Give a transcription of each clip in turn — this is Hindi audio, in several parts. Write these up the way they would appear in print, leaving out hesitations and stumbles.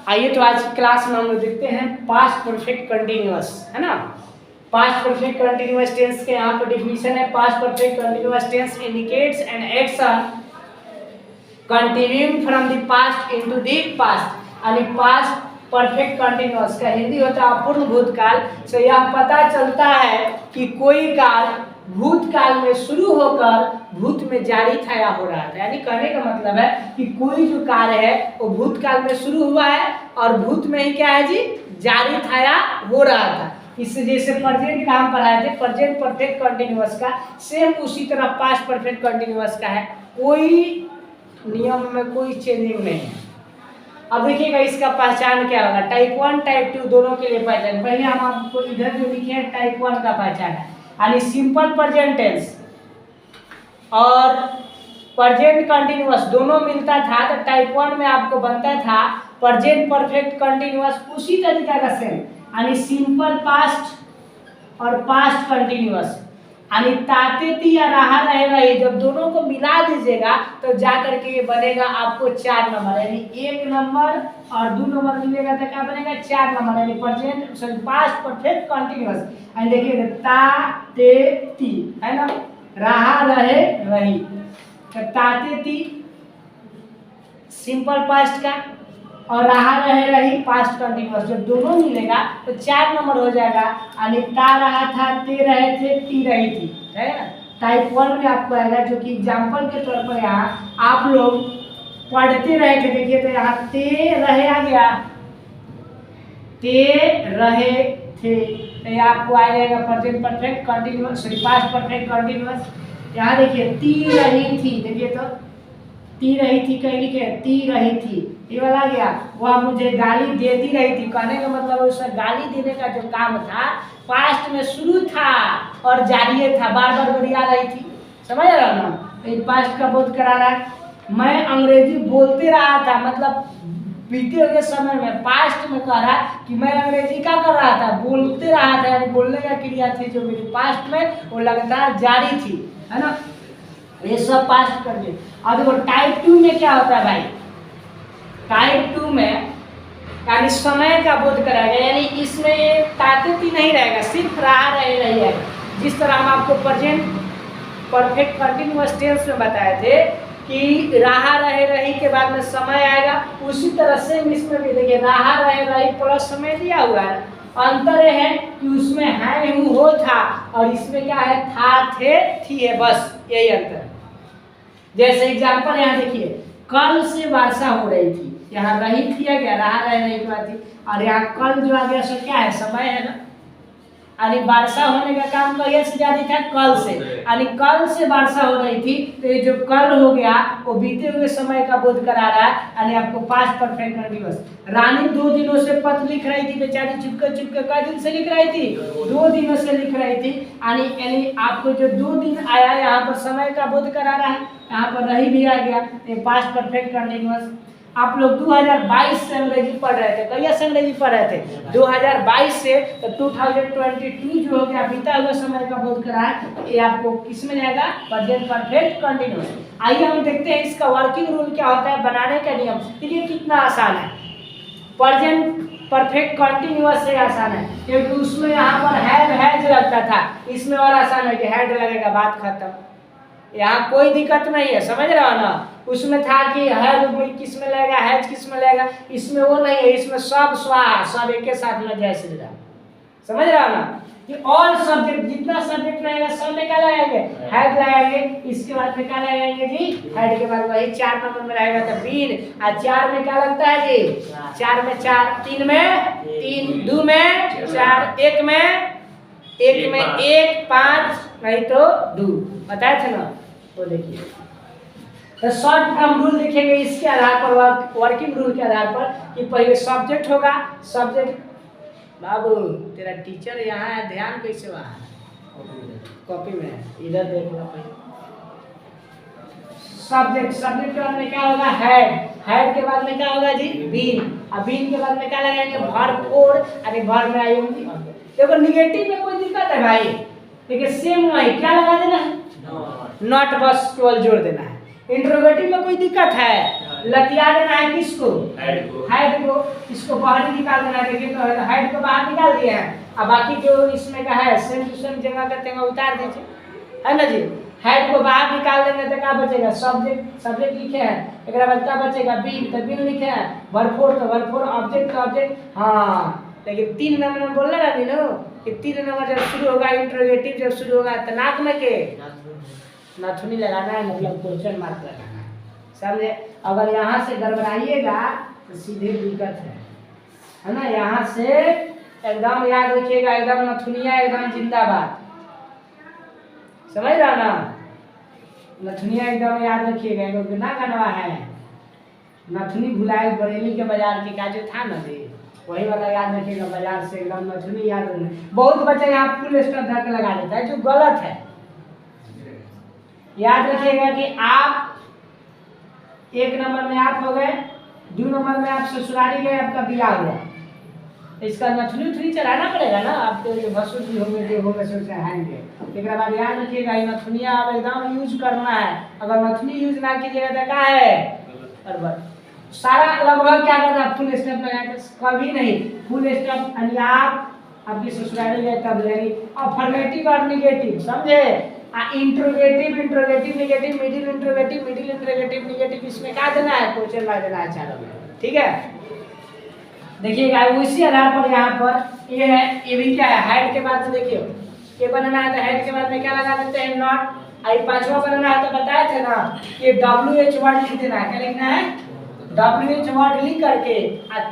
आइए तो आज की क्लास में हम लोग देखते हैं पास्ट परफेक्ट कंटिन्यूअस, है ना। पास्ट परफेक्ट कंटिन्यूअस टेंस के यहाँ पर डिफिनीशन है। Past perfect continuous tense indicates an action continuing from the past into the past. यानी पास्ट परफेक्ट कंटिन्यूअस का हिंदी होता है अपूर्ण भूतकाल से यह पता चलता है कि कोई कार्य भूतकाल में शुरू होकर भूत में जारी था या हो रहा था। यानी कहने का मतलब है कि कोई जो कार्य है वो भूतकाल में शुरू हुआ है और भूत में ही क्या है जी, जारी था या हो रहा था। इससे जैसे प्रेजेंट का हम पढ़ाए थे प्रेजेंट परफेक्ट कंटिन्यूअस का, सेम उसी तरह पास्ट परफेक्ट कंटिन्यूअस का है। कोई नियम में कोई चेंजिंग नहीं है। अब देखिएगा इसका पहचान क्या होगा। टाइप 1 टाइप 2 दोनों के लिए पहचान। पहले हम आपको इधर जो लिखे हैं टाइप 1 का पहचान है, यानी सिंपल प्रेजेंट टेंस और प्रेजेंट कंटिन्यूअस दोनों मिलता था तो टाइप 1 में आपको बनता था प्रेजेंट परफेक्ट कंटिन्यूअस उसी तरीका का सेम, यानी सिंपल पास्ट और पास्ट कंटिन्यूअस। यानी ताते ती या रहा रहेगा, ये जब दोनों को मिला दीजिएगा तो जा करके ये बनेगा आपको 4 नंबर, यानी 1 नंबर और 2 नंबर मिलेगा तो क्या बनेगा 4 नंबर, यानी present sorry past perfect continuous. यानी देखिए ताते ती है ना, रहा रहे रही, तो ताते ती सिंपल पास्ट का और रहा रहे रही पास्ट कंटिन्यूअस, जब दोनों मिलेगा तो 4 नंबर हो जाएगा। यानी ता रहा था, ते रहे थे, ती रही थी, है ना। टाइप 1 में आपको आएगा, जो कि एग्जाम्पल के तौर पर यहाँ आप लोग पढ़ते रहे थे। देखिए तो यहाँ ते रहे आ गया, ते रहे थे, तो ये आपको आ जाएगा present perfect continuous sorry past perfect continuous. यहाँ देखिए ती रही थी, देखिए तो ती रही थी, कहीं लिखे ती रही थी, ये वाला आ गया। वह मुझे गाली देती रही थी, कहने का मतलब उसका गाली देने का जो काम था पास्ट में शुरू था और जारी था, बार बार बरिया रही थी, समझ रहा ना। तो पास्ट का बोध करा रहा है। मैं अंग्रेजी बोलते रहा था, मतलब बीते हुए समय में पास्ट में कह रहा कि मैं अंग्रेजी क्या कर रहा था, बोलते रहा था, यानी बोलने का क्रिया थी जो मेरी पास्ट में वो लगातार जारी थी, है ना। ये सब पास्ट कर दिए। अब देखो टाइप 2 में क्या होता है भाई, टाइप 2 में यानी समय का बोध कराएगा, यानी इसमें ताकती नहीं रहेगा, सिर्फ रहा रहे रही है। जिस तरह हम आपको प्रेजेंट परफेक्ट कंटिन्यूअस टेंस में बताए थे कि रहा रहे रही के बाद में समय आएगा, उसी तरह से इसमें भी देखिए रहा रहे रही प्लस समय दिया हुआ है। अंतर है कि उसमें है हूँ हो था और इसमें क्या है था थे थी है, बस यही अंतर है। जैसे एग्जांपल यहाँ देखिए, कल से वर्षा हो रही थी, यहाँ रही थी क्या, रहा रहे रही की बात थी, और यहाँ कल जो आ गया सो क्या है, समय है ना। यानी वर्षा होने का काम कहिए से जारी था, कल से, यानी कल से वर्षा हो रही थी, तो ये जो कल हो गया वो बीते हुए समय का बोध करा रहा है, यानी आपको पास्ट परफेक्ट कंटिन्यूअस। रानी 2 दिनों से पत्र लिख रही थी, बेचारी चुपके चुपके कई दिन से लिख रही थी, 2 दिनों से लिख रही थी, यानी आपको जो 2 दिन आया यहाँ पर समय का बोध करा रहा है, यहाँ पर रही भी आ गया, ये पास्ट परफेक्ट कंटिन्यूअस। आप लोग 2022 से अंग्रेजी पढ़ रहे थे, कहिया से अंग्रेजी पढ़ रहे थे 2022 से, तो 2022 जो हो गया बीता हुआ समय का बोध करा है, ये आपको किस में जाएगा, प्रेजेंट परफेक्ट कंटिन्यूअस। आइए हम देखते हैं इसका वर्किंग रूल क्या होता है, बनाने का नियम। देखिए कितना आसान है, प्रेजेंट परफेक्ट कंटिन्यूअस से आसान है, क्योंकि उसमें यहाँ पर हैज लगता था, इसमें और आसान है कि हैड लगेगा, बात खत्म, यहाँ कोई दिक्कत नहीं है, समझ रहे हो ना। उसमें था कि है किस में लगेगा, हैज किस में लगेगा, इसमें वो नहीं है, इसमें सब स्वाहा सब एक साथ में जय श्री राम, समझ रहे हो ना। कि ऑल सब्जेक्ट जितना सब्जेक्ट रहेगा सब में क्या लगाएंगे, हैड लगाएंगे। इसके बाद में क्या लगाएंगे जी, हैड के बाद वही 4 नंबर में रहेगा तो बीन, और 4 में क्या लगता है जी, 4 में 4, 3 में 3, 2 में 4, 1 में 1, 5 नहीं तो 2, बताए थे ना। तो देखिए तो शॉर्ट फॉर्म रूल लिखेंगे इसके आधार पर, वर्किंग रूल के आधार पर, कि पहले सब्जेक्ट होगा, सब्जेक्ट बाबू तेरा टीचर यहाँ है, ध्यान कैसे वहाँ कॉपी में इधर देख लो। सब्जेक्ट के बाद में क्या होगा, हेड के बाद में क्या होगा जी, बीन, और बीन के बाद में क्या लगाएंगे, वर्ब और, अरे वर्ब में आएंगे। देखो निगेटिव में कोई दिक्कत है भाई, देखिए सेम वही क्या लगा देना है, नॉट, बस केवल जोड़ देना है। इंट्रोगेटिव में कोई दिक्कत है, लतिया देना है किसको, हेड को। इसको बाहर निकाल देना है। देखिए तो हेड को बाहर निकाल दिए हैं। अब बाकी जो इसमें का है सेम टू सेम जगह करते हैं उतार दीजिए, है ना जी। हेड को बाहर निकाल देंगे तो क्या बचेगा, सब्जेक्ट। सब्जेक्ट लिखे हैं, एक बाद क्या बचेगा, बीन। तो बीन लिखे हैं, वर्ब फोर तो वर्ब फोर, ऑब्जेक्ट तो ऑब्जेक्ट। हाँ लेकिन 3 नंबर में बोलना ना नीनो कि 3 नंबर जब शुरू होगा, इंट्रोगेटिव जब शुरू होगा तो नाक में के नाथुनी लगाना है, मतलब क्वेश्चन मार्क लगाना है, समझे। अगर यहाँ से गड़बड़ाइएगा तो सीधे दिक्कत है ना। यहाँ से एकदम याद रखिएगा, एकदम नथुनिया एकदम जिंदाबाद, समझ रहा ना। नथुनिया एकदम याद रखिएगा। एगो ना गनवा है नथुनी भुलाए बरेली के बाजार के का जो था ना जी, वही वाला याद रखिएगा। बाजार से एकदम नथुनी याद रखना। बहुत बच्चे यहाँ फुल स्टॉप धर के लगा देता है, जो गलत है। याद रखिएगा कि आप 1 नंबर में आप हो गए, 2 नंबर में आप ससुराली गए, आपका बियाह हुआ, इसका नथुनी उथुनी चढ़ाना पड़ेगा ना। आपके जो भसुर जी होंगे जो होंगे सो चढ़ाएंगे। एक बाद याद रखिएगा नथुनिया अब एकदम यूज करना है। अगर नथुनी यूज ना कीजिएगा तो क्या है गड़बड़। सारा लगभग क्या करना है, फुल स्टॉप लगाए कभी नहीं। फुल स्टॉप यानी आप आपकी ससुराली गए तब लेंगे। अफर्मेटिव और निगेटिव समझे। Interrogative interrogative negative, middle interrogative middle interrogative negative, इसमें क्या देना है, क्वेश्चन मार्क देना है चारों में, ठीक है। देखिएगा उसी आधार पर यहाँ पर ये है, ये भी क्या है, हेड के बाद में देखिए ये बनाना है तो हेड के बाद में क्या लगा देते हैं, नॉट। आई 5वां बनाना है तो बताए थे ना कि WH वर्ड लिख देना है। क्या लिखना है, WH वर्ड लिख करके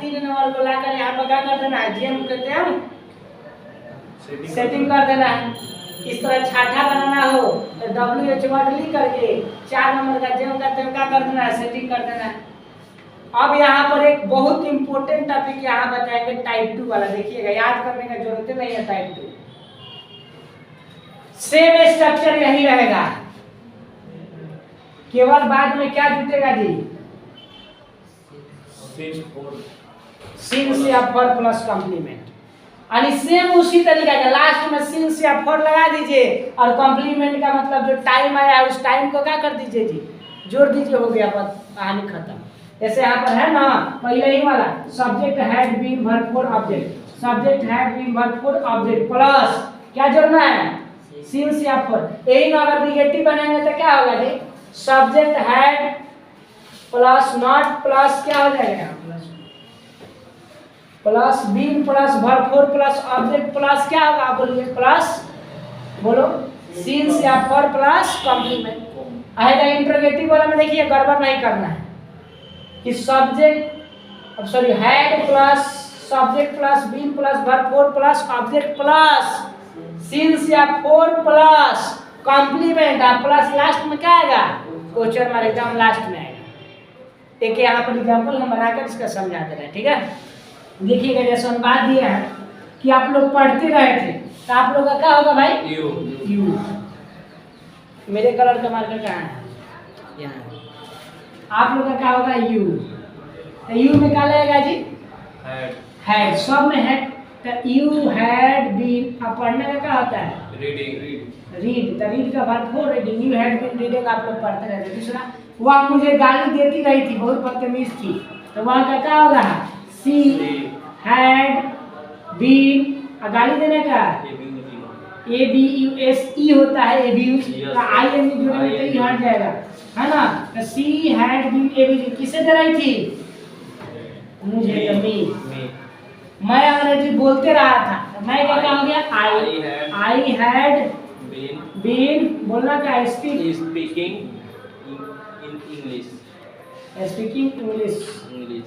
3 नंबर को लाकर यहाँ पर क्या कर देना है, जेम कहते हैं हम सेटिंग कर देना है। इस तरह छाठा बनाना हो तो WH वर्ड लिख करके 4 नंबर का जेम करते हैं क्या कर देना है, सेटिंग कर देना है। अब यहाँ पर एक बहुत इंपॉर्टेंट टॉपिक यहाँ बताएंगे टाइप 2 वाला। देखिएगा याद करने का जरूरत नहीं है। टाइप 2 सेम स्ट्रक्चर यही रहेगा, केवल बाद में क्या जुटेगा जी, सिंस या फॉर प्लस कॉम्प्लीमेंट। यानी सेम उसी तरीके का लास्ट में सिंस या फॉर लगा दीजिए और कॉम्प्लीमेंट का मतलब जो टाइम आया है उस टाइम को क्या कर दीजिए जी, जोड़ दीजिए, हो गया बस कहानी खत्म। जैसे यहाँ पर है ना पहले ही वाला subject had been verb for object, subject had been verb for object plus क्या जोड़ना है, सिंस या फॉर। यही में अगर निगेटिव बनाएंगे तो क्या होगा जी, subject had plus not plus क्या हो जाएगा, plus been plus verb for plus object plus क्या होगा, बोलिए प्लस, बोलो सिंस या फॉर प्लस कॉम्प्लीमेंट आएगा। इंट्रोगेटिव वाला में देखिए गड़बड़ नहीं करना है कि सब्जेक्ट अब sorry had plus subject plus been plus verb for plus object plus since या फॉर प्लस कॉम्प्लीमेंट और प्लस लास्ट में क्या आएगा, क्वेश्चन मार्क एकदम लास्ट में आएगा। एक यहाँ पर एग्जांपल हम बनाकर इसका समझा दे रहे हैं, ठीक है। देखिएगा जैसे हम बात दिया है कि आप लोग पढ़ते रहे थे तो आप लोग का क्या होगा भाई, यू। मेरे कलर का मार्कर कहाँ है, यहाँ। आप लोग का क्या होगा, यू। तो यू में क्या लगेगा जी, हैड, सब में हैड। तो यू हैड बीन, अब पढ़ने का क्या होता है, रीड। तो रीड का verb for reading, you had been reading, आप लोग पढ़ते रहते। दूसरा वह मुझे गाली देती रही थी, बहुत बदतमीज थी, तो वहाँ का क्या होगा, सी हैड बीन। गाली देने का ABUSE होता है, एब्यूज का IN जोड़ने में तो हट जाएगा, है ना। तो सी हैड बीन एब्यूज किसे दे रही थी, मुझे, मैं अंग्रेजी बोलते रहा था तो मैं क्या हो गया, आई हैड बीन, बोलना क्या, स्पीकिंग इंग्लिश।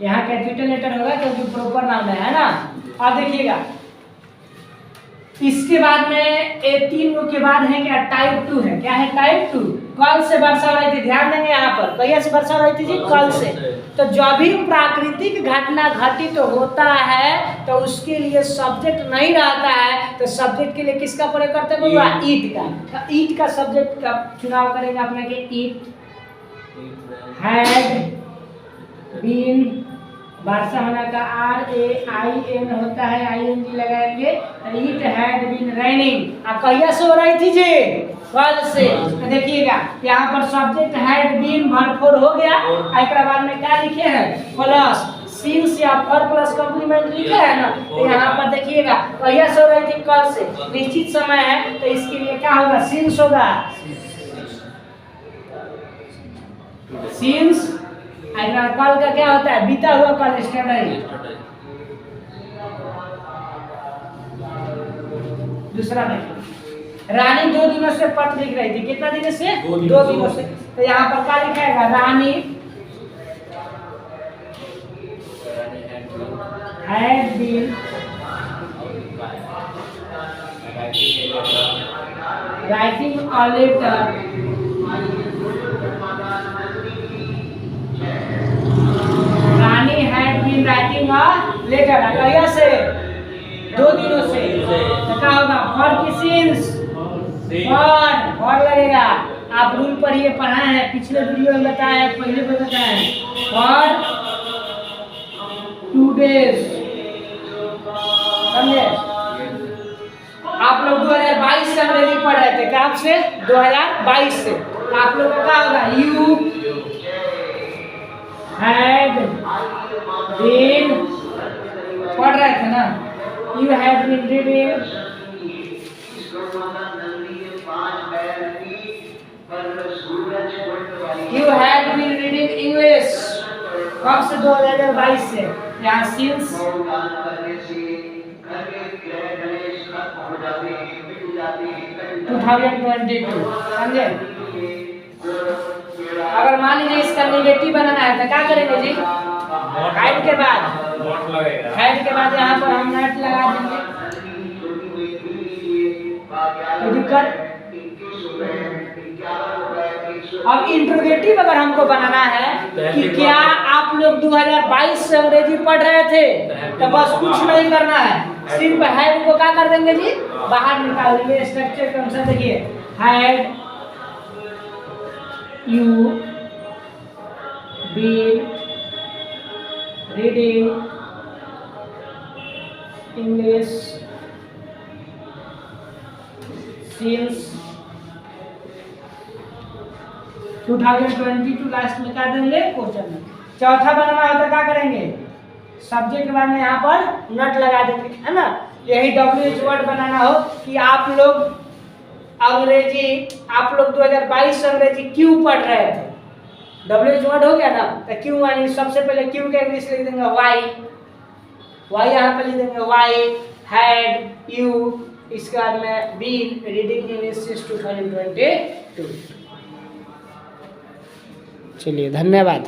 यहाँ कैपिटल लेटर होगा क्योंकि प्रॉपर नाम है ना। अब देखिएगा इसके बाद में ये 3 के बाद है क्या, टाइप 2 है। क्या है, टाइप 2। कल से वर्षा हो रही थी, ध्यान देंगे यहाँ पर, कहिया से वर्षा हो रही थी जी, कल से। तो जब भी प्राकृतिक घटना घटित तो होता है तो उसके लिए सब्जेक्ट नहीं रहता है, तो सब्जेक्ट के लिए किसका प्रयोग करते हैं, बोला ईट का। तो ईट का सब्जेक्ट का चुनाव करेंगे अपने के, ईट हैड बीन, वर्षा होने का RAIN होता है, ING लगाएंगे। ईट हैड बीन रेनिंग। अब कहिया से हो रही थी जी, कल से। तो देखिएगा यहाँ पर subject had been verb for हो गया, एक बाद में क्या लिखे हैं प्लस सिंस या फॉर प्लस कॉम्प्लीमेंट लिखे है ना। तो यहाँ पर देखिएगा कहिया से हो रही थी कल से, निश्चित समय है तो इसके लिए क्या होगा सिंस होगा। सिंस कल का क्या होता है बीता हुआ कल स्टडी। दूसरा में रानी 2 दिनों से पत्र लिख रही थी, कितना दिन से 2 दिनों से। तो यहाँ पर क्या लिखाएगा रानी had been writing a letter Rani had been writing a letter कहिया से 2 दिनों से। तो क्या होगा फॉर की सिंस फॉर लगेगा। आप रूल पढ़िए पढ़ाए हैं पिछले वीडियो में बताया है, पहले भी बताया है फॉर 2 days। समझे आप लोग 2022 से अंग्रेजी पढ़ रहे थे, कब से 2022 से। आप लोग का क्या होगा यू हैड बीन पढ़ रहे थे ना, you had been reading you had been reading English कब से 2022 से। यहाँ सिंस 2022 समझे। अगर मान लीजिए इसका नेगेटिव बनाना है तो क्या करेंगे जी हाइड के बाद यहाँ पर हम नट लगा देंगे। दिक्कत अब इंट्रोगेटिव अगर हमको बनाना है कि क्या आप लोग 2022 से अंग्रेजी पढ़ रहे थे तो बस कुछ नहीं करना है, सिर्फ हैड को क्या कर देंगे जी बाहर निकाल देंगे। स्ट्रक्चर के अनुसार देखिए had you been reading English since 2022 last में क्या देंगे क्वेश्चन में। चौथा बनाना होता क्या करेंगे सब्जेक्ट के बाद में यहाँ पर नट लगा देंगे है ना। यही WH वर्ड बनाना हो कि आप लोग 2022 से अंग्रेजी क्यों पढ़ रहे थे। WH वर्ड हो गया ना तो क्यों यानी सबसे पहले क्यों के इंग्लिश लिख देंगे वाई यहाँ पर लिख देंगे वाई हैड यू, इसके बाद में बीन रीडिंग इंग्लिश सिंस 2022। चलिए धन्यवाद।